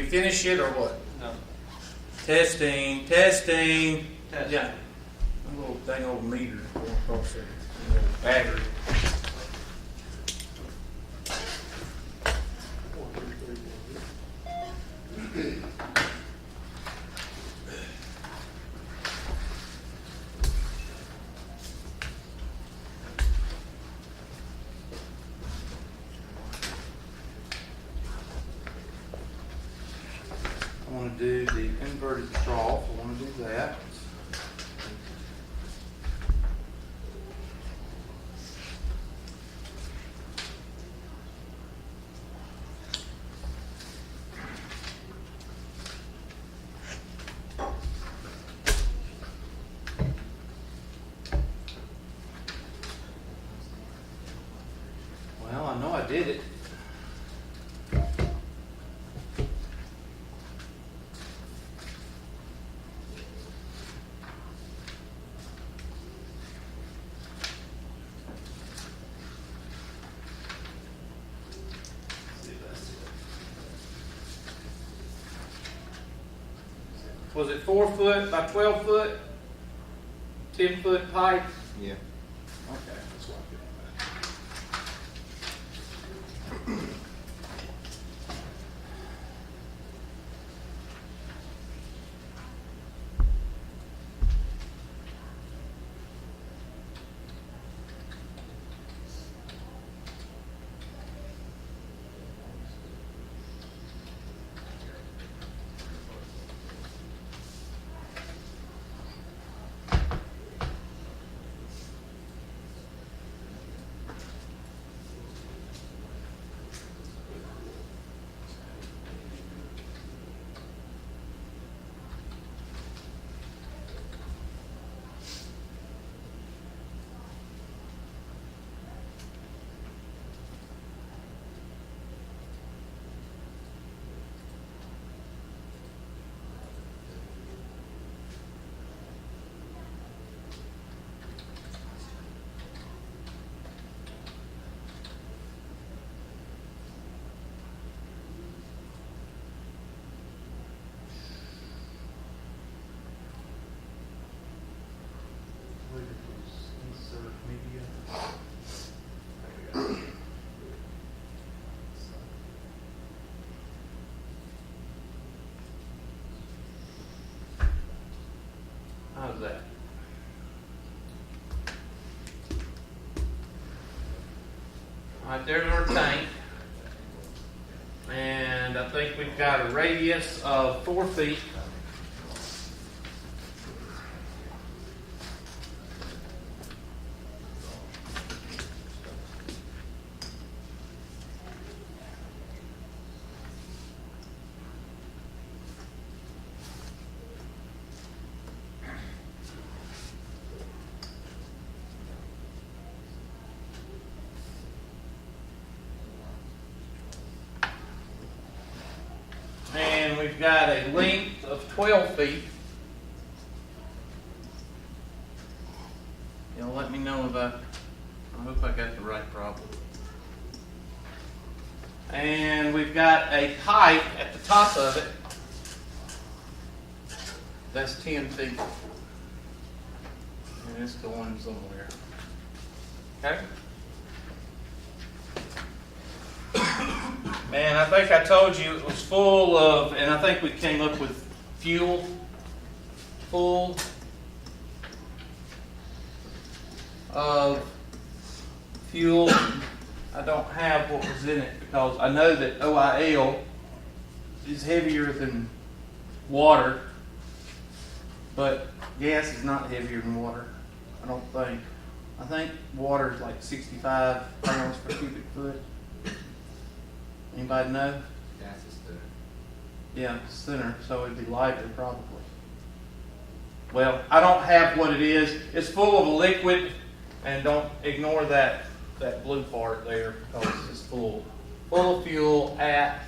finish it or what? No. Testing. Testing. Yeah. A little dang old meter going across there. A little battery. I want to do the inverted trough. I want to do that. Well, I know I did it. Was it 4 foot by 12 foot? 10 foot pipe? Yeah. Okay, that's what insert media. How's that? Alright, there's our tank. And I think we've got a radius of 4 feet. And we've got a length of 12 feet. You'll let me know if I hope I got the right problem. And we've got a pipe at the top of it. That's 10 feet. And it's going somewhere. Okay? And I think I told you it was full of, and I think we came up with fuel, full of fuel. I don't have what was in it because I know that OIL is heavier than water, but gas is not heavier than water, I don't think. I think water is like 65 pounds per cubic foot. Anybody know? Gas is thinner. Yeah, it's thinner, so it'd be lighter probably. Well, I don't have what it is. It's full of a liquid, and don't ignore that blue part there because it's full of fuel at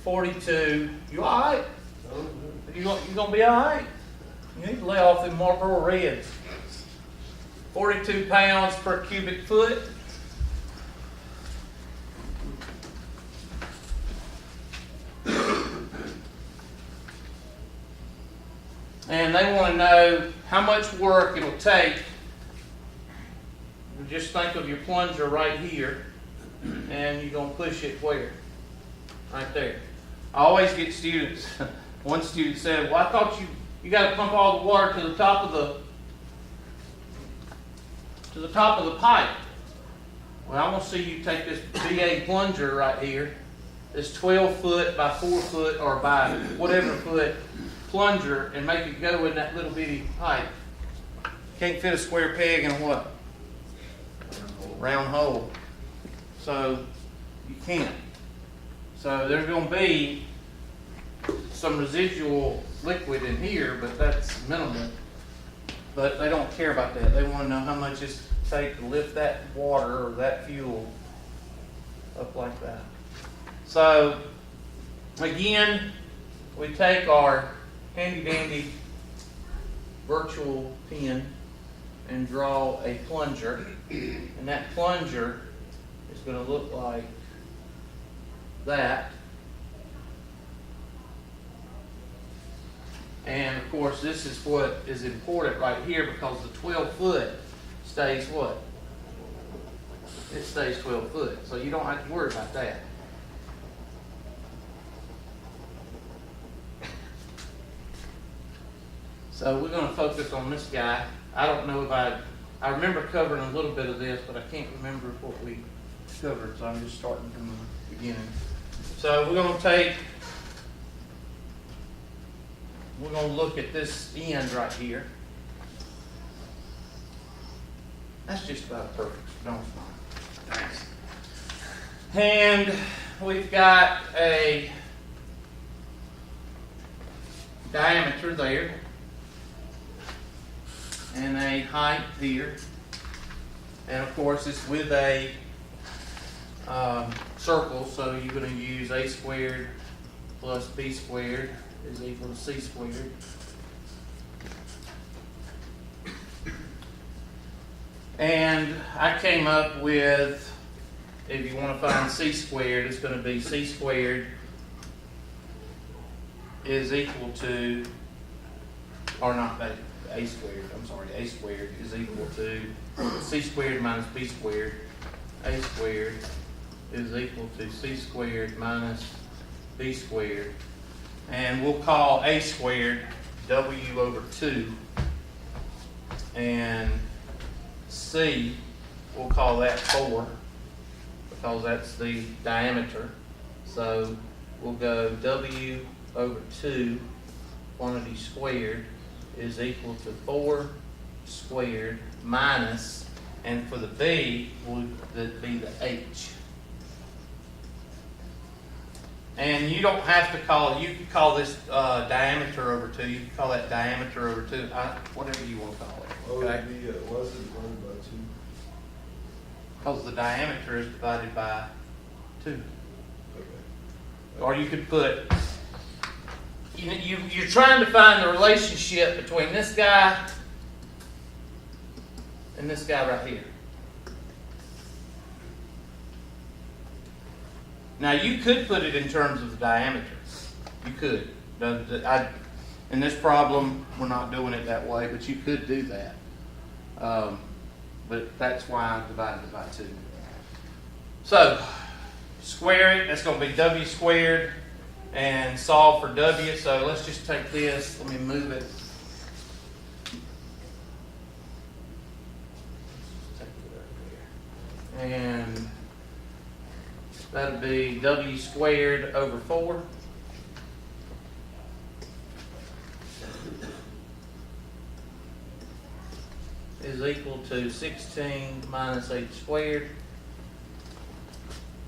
42. You all right? You gonna be all right? You need to lay off them Marlboro Reds. 42 pounds per cubic foot. And they want to know how much work it'll take. Just think of your plunger right here, and you're going to push it where? Right there. I always get students. One student said, well, I thought you got to pump all the water to the top of the pipe. Well, I want to see you take this BA plunger right here, this 12 foot by 4 foot or by whatever foot plunger, and make it go in that little bitty pipe. Can't fit a square peg in a what? Round hole. So you can't. So there's going to be some residual liquid in here, but that's minimal. But they don't care about that. They want to know how much it's take to lift that water or that fuel up like that. So again, we take our handy dandy virtual pen and draw a plunger, and that plunger is going to look like that. And of course, this is what is important right here, because the 12 foot stays what? It stays 12 foot. So you don't have to worry about that. So we're going to focus on this guy. I don't know if I remember covering a little bit of this, but I can't remember what we covered, so I'm just starting from the beginning. So we're going to look at this end right here. That's just about perfect. No, it's not. Thanks. And we've got a diameter there and a height here. And of course, it's with a circle, so you're going to use a squared plus b squared is equal to c squared. And I came up with, if you want to find c squared, it's going to be c squared is equal to, or not that, a squared, I'm sorry, a squared is equal to c squared minus b squared. A squared is equal to c squared minus b squared. And we'll call a squared w over 2. And c, we'll call that 4, because that's the diameter. So we'll go w over 2 quantity squared is equal to 4 squared minus, and for the b would be the h. And you don't have to call it, you can call this diameter over 2, you can call that diameter over 2, whatever you want to call it. Okay? Why is it divided by 2? Because the diameter is divided by 2. Okay. Or you could put, you're trying to find the relationship between this guy and this guy right here. Now you could put it in terms of the diameter. You could. In this problem, we're not doing it that way, but you could do that. But that's why I divided it by 2. So, square it. That's going to be w squared. And solve for w. So let's just take this. Let me move it. Take it over here. And that'll be w squared over 4. Is equal to 16 minus 8 squared.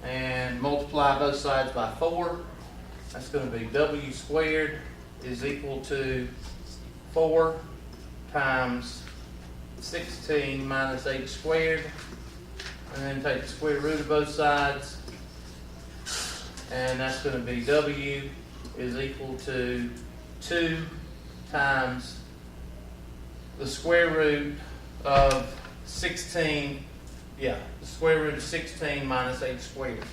And multiply both sides by 4. That's going to be w squared is equal to 4 times 16 minus 8 squared. And then take the square root of both sides. And that's going to be w is equal to 2 times the square root of 16, the square root of 16 minus 8 squared.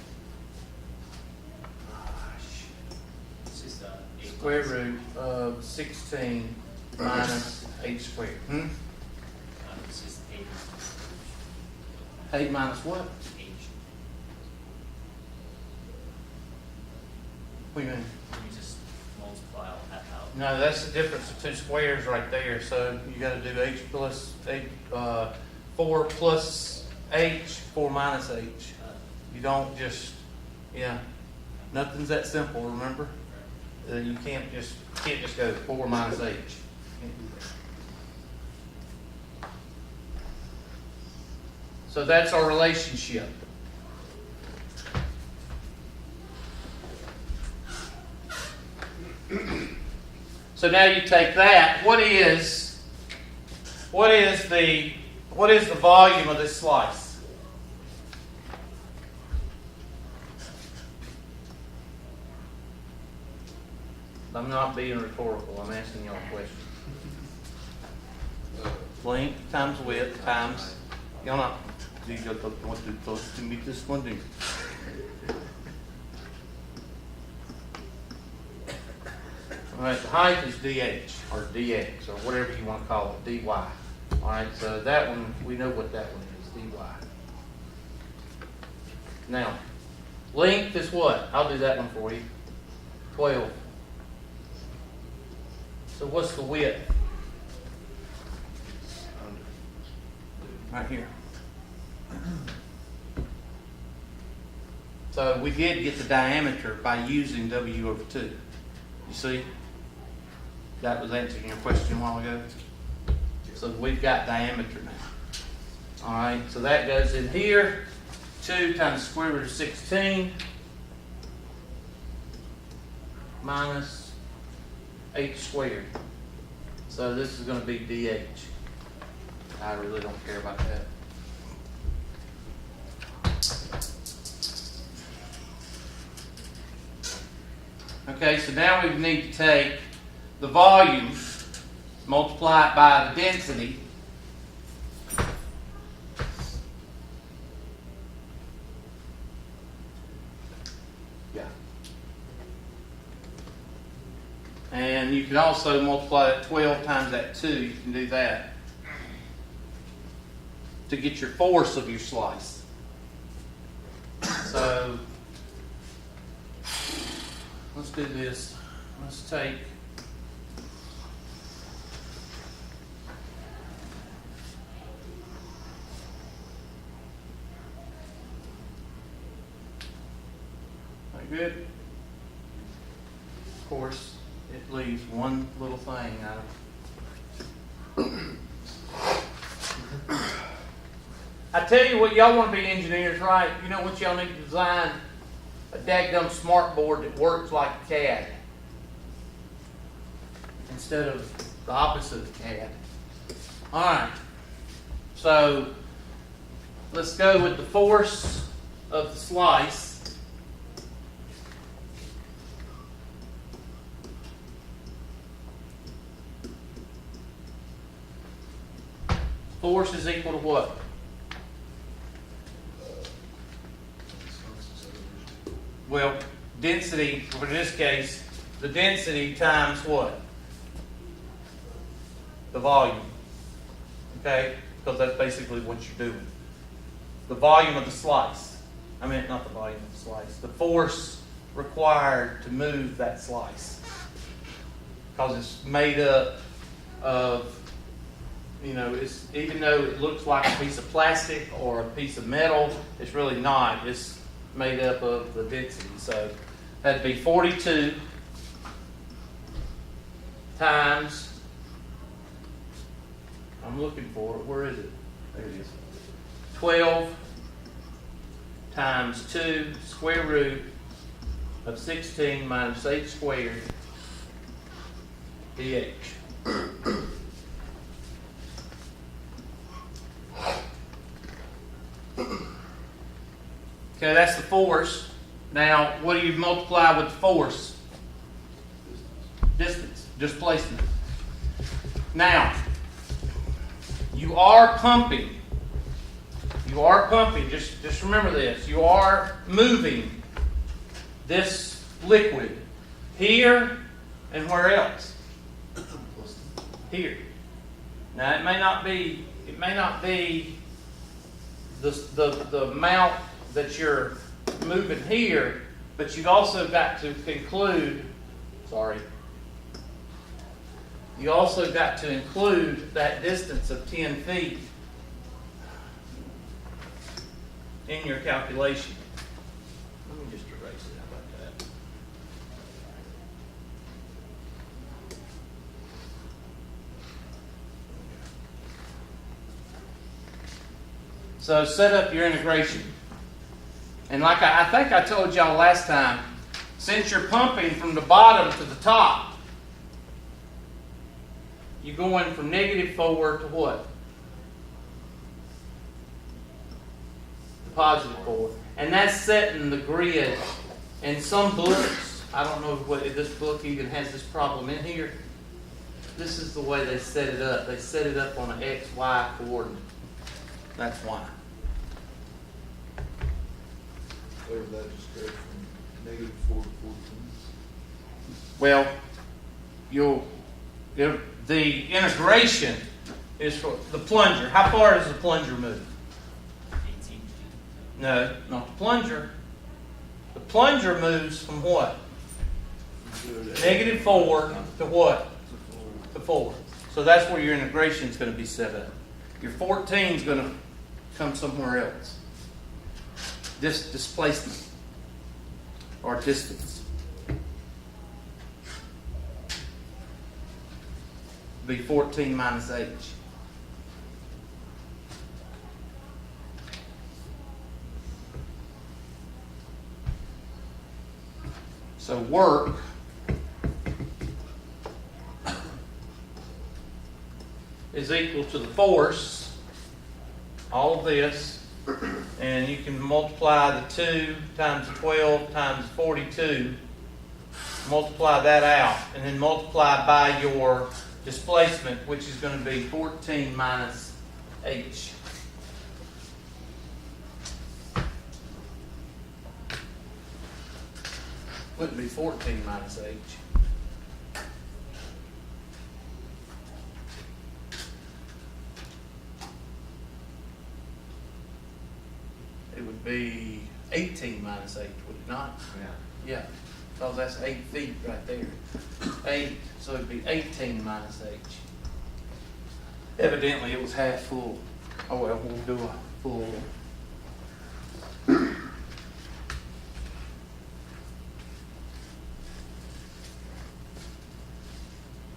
It's just Square root of 16 minus h squared. It's just 8. 8 minus what? H. What do you mean? You just multiply all that out. No, that's the difference of 2 squares right there. So you got to do h plus 4 plus h, 4 minus h. You don't just, yeah, nothing's that simple. Remember, you can't just go 4 minus h. Can't do that. So that's our relationship. So now you take that. What is the volume of this slice? I'm not being rhetorical. I'm asking y'all a question. Length times width times. Y'all not. You got to close to meet this one, do you? All right, the height is dh or dx or whatever you want to call it, dy. All right, so that one, we know what that one is, dy. Now, length is what? I'll do that one for you. 12. So what's the width? Right here. So we did get the diameter by using W over 2. You see? That was answering your question a while ago. So we've got diameter now. Alright, so that goes in here. 2 times the square root of 16 minus h squared. So this is going to be dh. I really don't care about that. Okay, so now we need to take the volume, multiply it by the density. Yeah. And you can also multiply that 12 times that 2. You can do that to get your force of your slice. So let's do this. Let's take good. Of course, it leaves one little thing out of. I tell you what, y'all want to be engineers, right? You know what y'all need to design? A dadgum smart board that works like CAD instead of the opposite of CAD. All right. So let's go with the force of the slice. Force is equal to what? Well, density, for this case, the density times what? The volume. Okay? Because that's basically what you're doing. The volume of the slice. I mean, not the volume of the slice. The force required to move that slice. Because it's made up of, you know, it's, even though it looks like a piece of plastic or a piece of metal, it's really not. It's made up of the density. So that'd be 42 times, I'm looking for it, where is it? There it is. 12 times 2 square root of 16 minus h squared dh. Okay, that's the force. Now, what do you multiply with the force? Distance, displacement. Now, you are pumping. You are pumping. Just remember this. You are moving this liquid here and where else? here. Now it may not be the amount that you're moving here, but you've also got to include, you also got to include that distance of 10 feet in your calculation. Let me just erase it. How about that? So set up your integration. And like I think I told y'all last time, since you're pumping from the bottom to the top, you're going from -4 to what? +4. And that's setting the grid. And some books, I don't know if this book even has this problem in here. This is the way they set it up. They set it up on an XY coordinate. That's why. Or would that just go from -4 to 14? Well, the integration is for the plunger. How far does the plunger move? 18 feet. No, not the plunger. The plunger moves from what? -4 to what? To 4. So that's where your integration is going to be set up. Your 14 is going to come somewhere else. This displacement or distance. Be 14 minus h. So work is equal to the force, all of this, and you can multiply the 2 times 12 times 42, multiply that out, and then multiply by your displacement, which is going to be 14 minus h. Wouldn't be 14 minus h. It would be 18 minus h, would it not? Yeah. Yeah, because that's 8 feet right there. 8, so it'd be 18 minus h. Evidently, it was half full. Oh well, we'll do a full.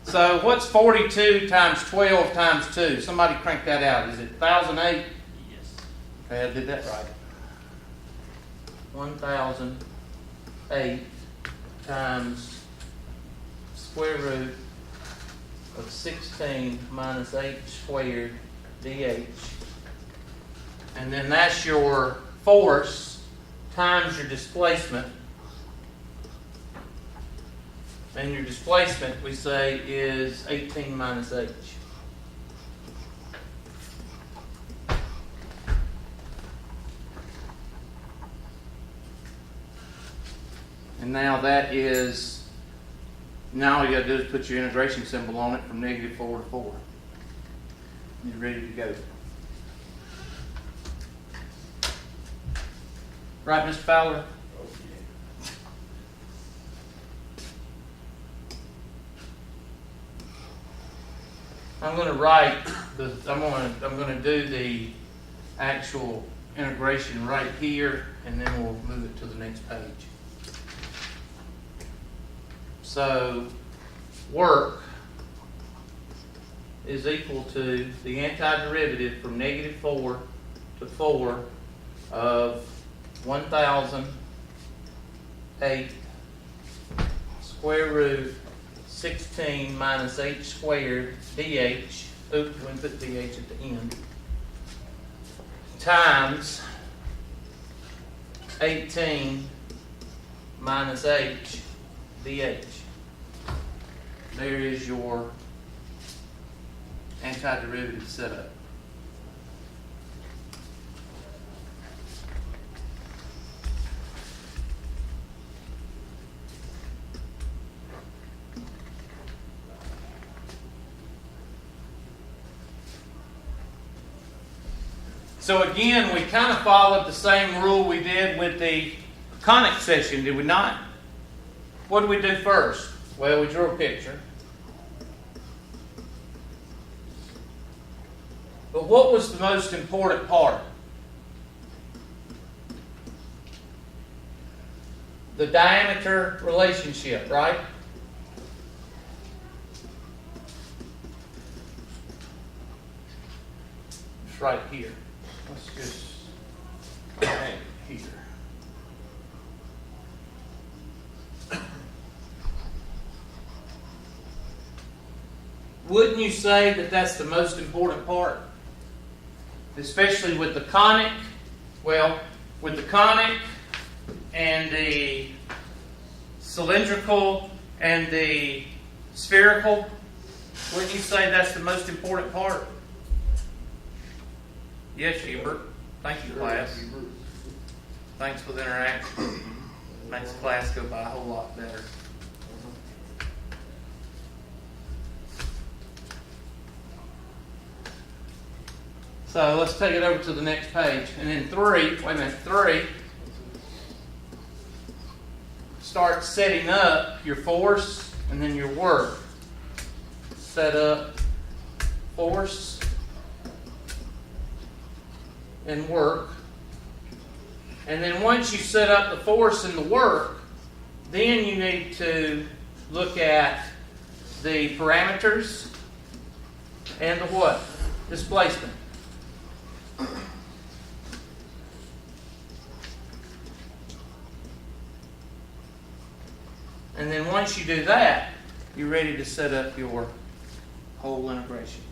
So what's 42 times 12 times 2? Somebody crank that out. Is it 1,008? Yes. Okay, I did that right. 1,008 times square root of 16 minus h squared dh. And then that's your force times your displacement. And your displacement, we say, is 18 minus h. And now that is, now all you got to do is put your integration symbol on it from -4 to 4. You're ready to go. Right, Mr. Fowler? I'm going to write I'm going to do the actual integration right here, and then we'll move it to the next page. So work is equal to the antiderivative from -4 to 4 of 1,008 square root 16 minus h squared dh, oops, we put dh at the end, times 18 minus h dh. There is your antiderivative setup. So again, we kind of followed the same rule we did with the conic section, did we not? What did we do first? Well, we drew a picture. But what was the most important part? The diameter relationship, right? It's right here. Let's just add it here. Wouldn't you say that that's the most important part? Especially with the conic, well, with the conic and the cylindrical and the spherical, wouldn't you say that's the most important part? Yes, Hubert. Thank you, class. Thanks for the interaction. Makes class go by a whole lot better. So let's take it over to the next page. And then 3, start setting up your force and then your work. Set up force and work. And then once you set up the force and the work, then you need to look at the parameters and the what? Displacement. And then once you do that, you're ready to set up your whole integration.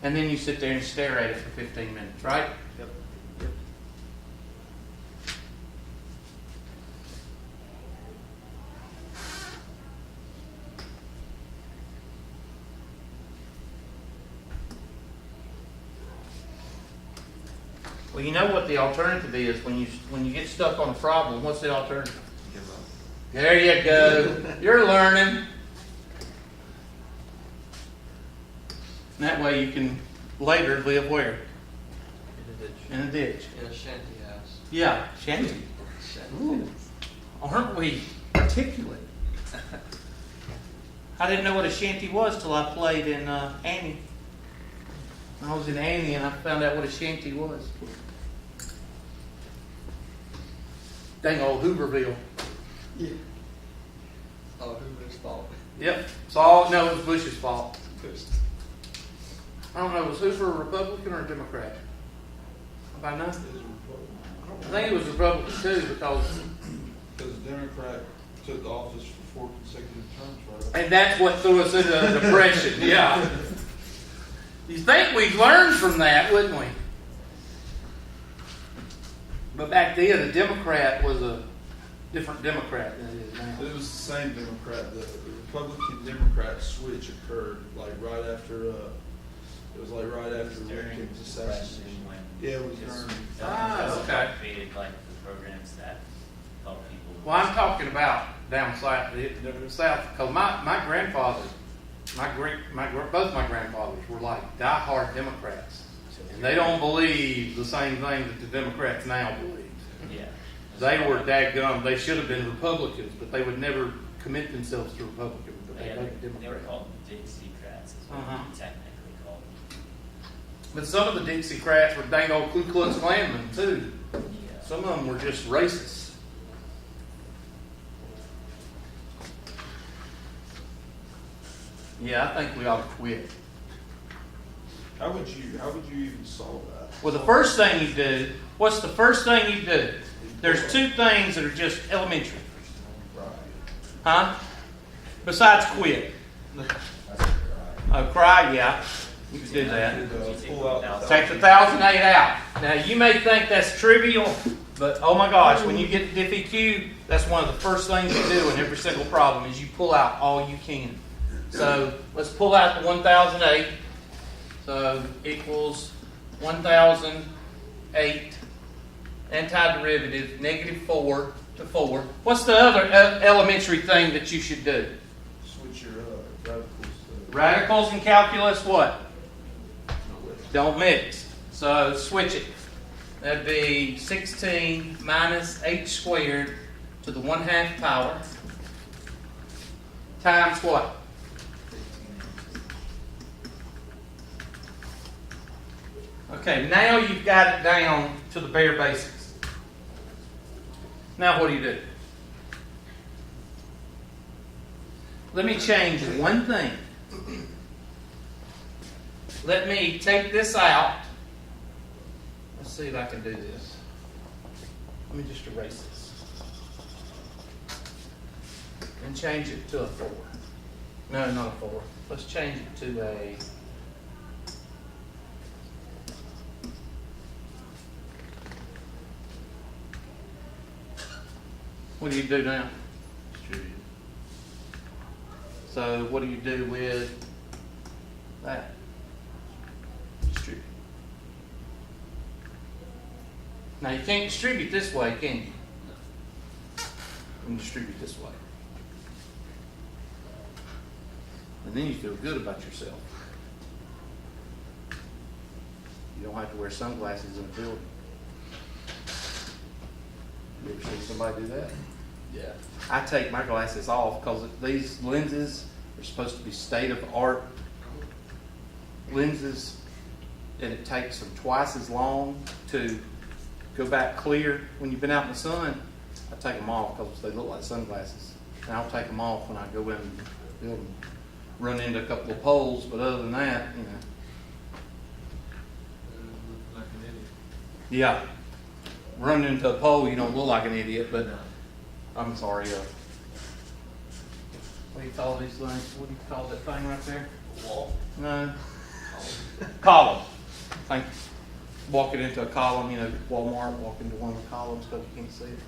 And then you sit there and stare at it for 15 minutes, right? Yep. Well, you know what the alternative is when you get stuck on a problem. What's the alternative? Give up. There you go. You're learning. And that way you can later live where? In a ditch. In a ditch. In a shanty house. Yeah, shanty. Ooh, aren't we articulate? I didn't know what a shanty was till I played in Annie. I was in Annie and I found out what a shanty was. Dang old Hooverville. Yeah. Oh, Hoover's fault. Yep. No, it was Bush's fault. I don't know, was Hoover a Republican or a Democrat? How about know? I think he was Republican too because the Democrat took office for 4 consecutive terms, right? and that's what threw us into a depression. Yeah. You think we'd learn from that, wouldn't we? But back then, a Democrat was a different Democrat than it is now. It was the same Democrat. The Republican-Democrat switch occurred right after. It was right after Lincoln's assassination. Yeah, it was during. Okay. Created like the programs that help people. Well, I'm talking about down south, because my grandfather, both my grandfathers were like diehard Democrats, and they don't believe the same thing that the Democrats now believe. Yeah. They were dadgum. They should have been Republicans, but they would never commit themselves to Republican. But Yeah, they voted they were Democrat. called Dixiecrats, is what Uh-huh. they technically called them. But some of the Dixiecrats were dang old Ku Klux Klanmen too. Yeah. Some of them were just racist. Yeah, I think we ought to quit. How would you even solve that? Well, the first thing you do, what's the first thing you do? There's two things that are just elementary. Right. Huh? Besides quit. Cry, yeah. You can do that. Pull out. Take the 1,008 out. Now, you may think that's trivial, but oh my gosh, when you get to DFEQ, that's one of the first things you do in every single problem is you pull out all you can. So, let's pull out the 1,008. So, equals 1,008 antiderivative, -4 to 4. What's the other elementary thing that you should do? Switch your radicals to. Radicals in calculus, what? Don't mix. So switch it. That'd be 16 minus h squared to the 1/2 power times what? 15 inches. Okay, now you've got it down to the bare basics. Now what do? Let me change one thing. Let me take this out. Let's see if I can do this. Let me just erase this. And change it to a 4. No, not a 4. Let's change it to a... What do you do now? Distribute. So what do you do with that? Distribute. Now you can't distribute this way, can you? You can distribute this way. And then you feel good about yourself. You don't have to wear sunglasses in a building. You ever seen somebody do that? Yeah. I take my glasses off because these lenses are supposed to be state-of-the-art lenses, and it takes them twice as long to go back clear when you've been out in the sun. I take them off because they look like sunglasses, and I'll take them off when I go in the building. Run into a couple of poles, but other than that, you know. Like an idiot. Yeah. Run into a pole, you don't look like an idiot, but I'm sorry. What do you call these things? What do you call that thing right there? Wall. No. Column. Thank you. Walking into a column, you know, Walmart, walk into one of the columns because you can't see it.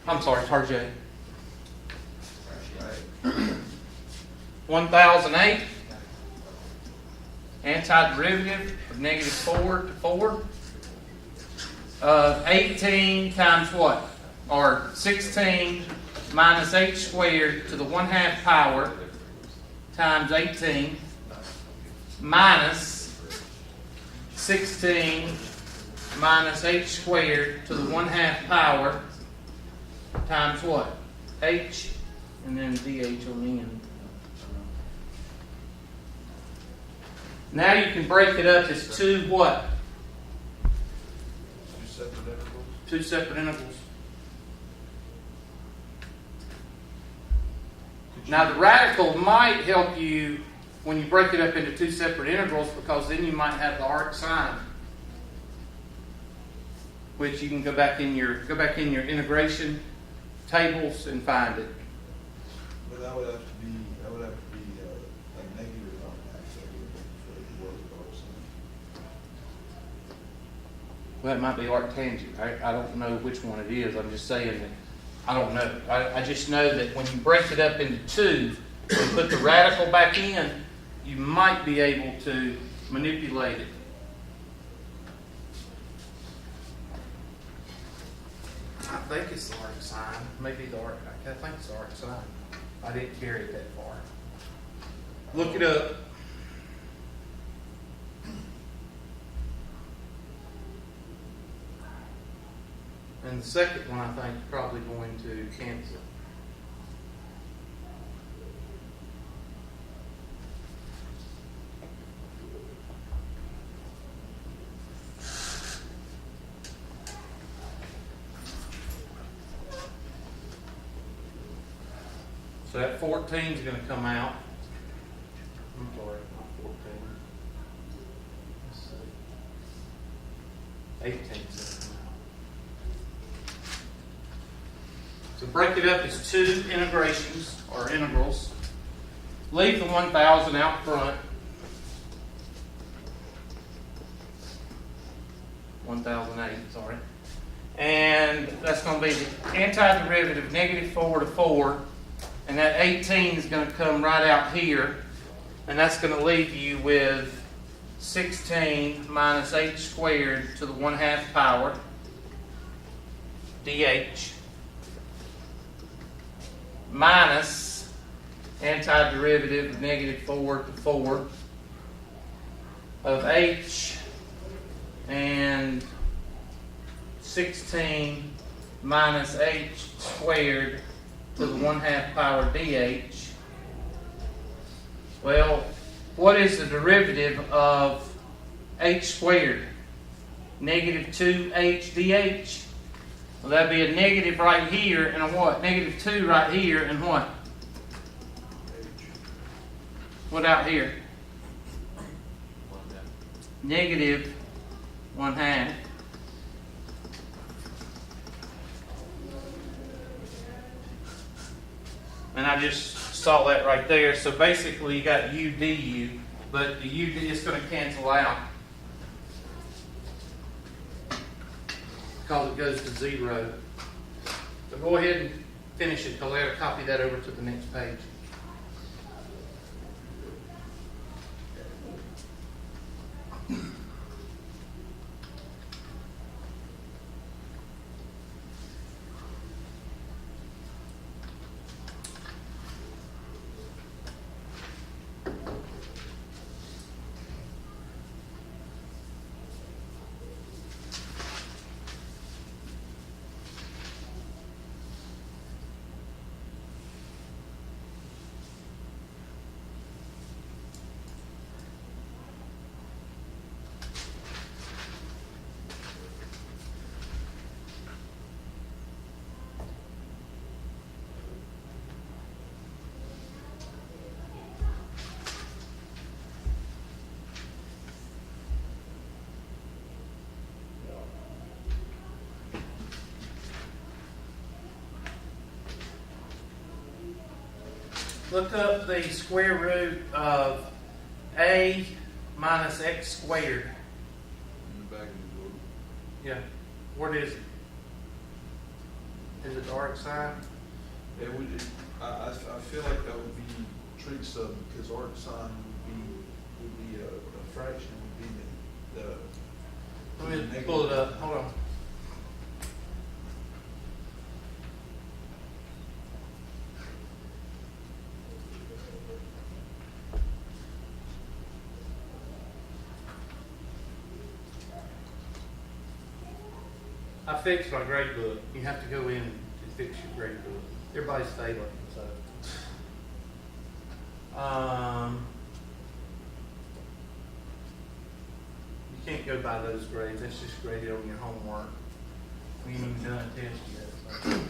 I'm sorry, Tarjay. Right. 1008. Antiderivative of -4 to 4. 18 times what? Or 16 minus h squared to the 1/2 power times 18 minus 16 minus h squared to the 1/2 power times what? H and then dh on the end. Now you can break it up as two what? Two separate intervals. Two separate intervals. Now the radical might help you when you break it up into two separate integrals, because then you might have the arc sine, which you can go back in your integration tables and find it. But that would have to be a negative on that, so it would work also. Well, it might be arc tangent. I don't know which one it is. I'm just saying that I don't know. I just know that when you break it up into two and put the radical back in, you might be able to manipulate it. I think it's the arc sine. Maybe the arc. I think it's the arc sine. I didn't carry it that far. Look it up. And the second one, I think, is probably going to cancel. So that 14 is going to come out. I'm sorry, not 14. Let's see. 18 is going to come out. So break it up as two integrations or integrals. Leave the 1000 out front. 1008, sorry. And that's going to be the antiderivative of -4 to 4. And that 18 is going to come right out here. And that's going to leave you with 16 minus h squared to the 1/2 power dh minus antiderivative of -4 to 4 of h and 16 minus h squared to the 1/2 power dh. Well, what is the derivative of h squared? Negative 2h dh. Well, that'd be a negative right here and a what? Negative 2 right here and what? What out here? Negative 1/2. And I just saw that right there. So basically you got u du, but the u is going to cancel out because it goes to 0. So go ahead and finish it. I'll copy that over to the next page. Look up the square root of a minus x squared. In the back of the book. Yeah. What is it? Is it the arc sine? I feel like that would be trig sub because arc sine would be a fraction would be the Let me pull it up. Hold on. I fixed my grade book. You have to go in and fix your grade book. Everybody's failing, so. You can't go by those grades. That's just graded on your homework. We ain't even done a test yet. So.